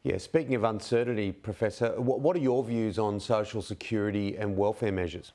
Yeah, speaking of uncertainty, Professor, what are your views on social security and welfare measures?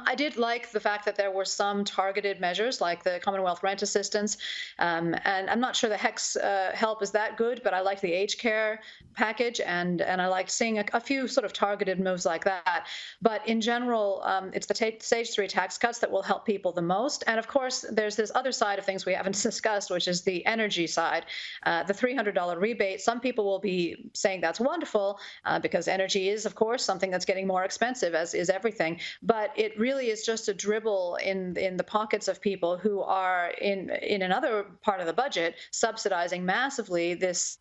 I did like the fact that there were some targeted measures like the Commonwealth rent assistance. And I'm not sure the HEX help is that good, but I like the aged care package and I liked seeing a few sort of targeted moves like that. But in general, it's the stage three tax cuts that will help people the most. And of course, there's this other side of things we haven't discussed, which is the energy side. The $300 rebate, some people will be saying that's wonderful because energy is, of course, something that's getting more expensive, as is everything. But it really is just a dribble in the pockets of people who are in another part of the budget subsidizing massively this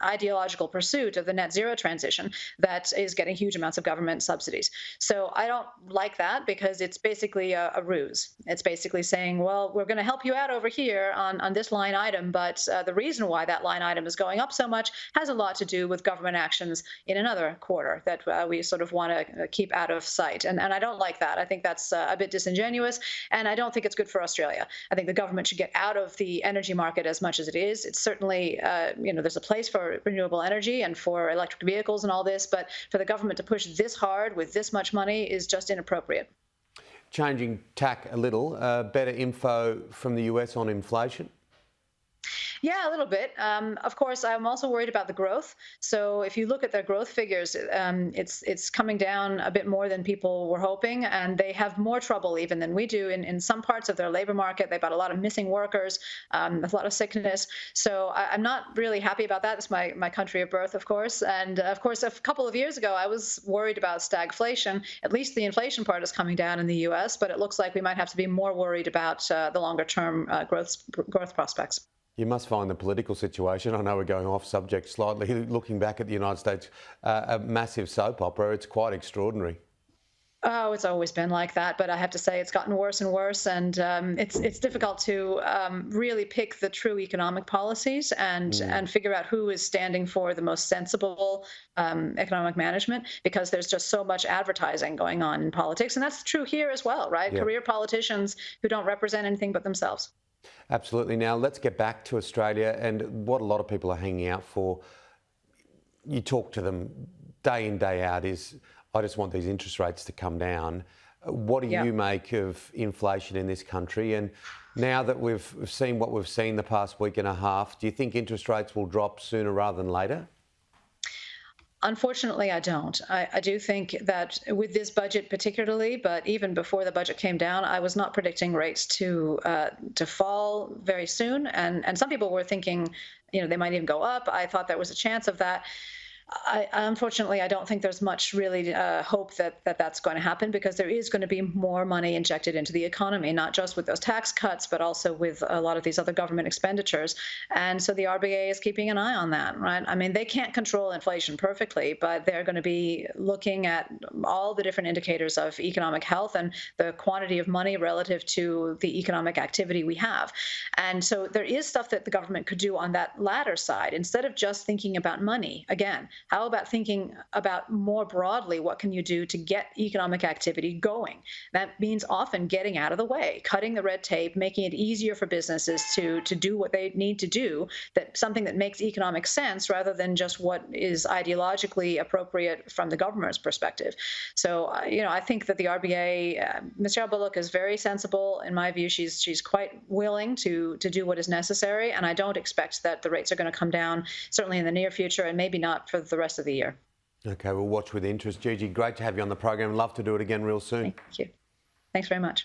ideological pursuit of the net zero transition that is getting huge amounts of government subsidies. So I don't like that because it's basically a ruse. It's basically saying, well, we're going to help you out over here on this line item, but the reason why that line item is going up so much has a lot to do with government actions in another quarter that we sort of want to keep out of sight. And I don't like that. I think that's a bit disingenuous, and I don't think it's good for Australia. I think the government should get out of the energy market as much as it is. It's certainly, there's a place for renewable energy and for electric vehicles and all this, but for the government to push this hard with this much money is just inappropriate. Changing tack a little, better info from the US on inflation? Yeah, a little bit. Of course, I'm also worried about the growth. So if you look at their growth figures, it's coming down a bit more than people were hoping, and they have more trouble even than we do in some parts of their labor market. They've got a lot of missing workers, a lot of sickness. So I'm not really happy about that. It's my country of birth, of course. And of course, a couple of years ago, I was worried about stagflation. At least the inflation part is coming down in the U.S., but it looks like we might have to be more worried about the longer term growth prospects. You must find the political situation, I know we're going off subject slightly, looking back at the United States, a massive soap opera. It's quite extraordinary. Oh, it's always been like that, but I have to say it's gotten worse and worse, and it's difficult to really pick the true economic policies and figure out who is standing for the most sensible economic management because there's just so much advertising going on in politics, and that's true here as well, right? Yeah. Career politicians who don't represent anything but themselves. Absolutely. Now let's get back to Australia and what a lot of people are hanging out for. You talk to them day in, day out is, I just want these interest rates to come down. What do Yeah. you make of inflation in this country? And now that we've seen what we've seen the past week and a half, do you think interest rates will drop sooner rather than later? Unfortunately, I don't. I do think that with this budget particularly, but even before the budget came down, I was not predicting rates to fall very soon. And some people were thinking, they might even go up. I thought there was a chance of that. Unfortunately, I don't think there's much really hope that that's going to happen because there is going to be more money injected into the economy, not just with those tax cuts, but also with a lot of these other government expenditures. And so the RBA is keeping an eye on that, right? I mean, they can't control inflation perfectly, but they're going to be looking at all the different indicators of economic health and the quantity of money relative to the economic activity we have. And so there is stuff that the government could do on that latter side instead of just thinking about money. Again, how about thinking about more broadly what can you do to get economic activity going? That means often getting out of the way, cutting the red tape, making it easier for businesses to do what they need to do, that something that makes economic sense rather than just what is ideologically appropriate from the government's perspective. So, I think that the RBA, Michelle Bullock is very sensible. In my view, she's quite willing to do what is necessary, and I don't expect that the rates are going to come down, certainly in the near future, and maybe not for the rest of the year. Okay, we'll watch with interest. Gigi, great to have you on the program. Love to do it again real soon. Thank you. Thanks very much.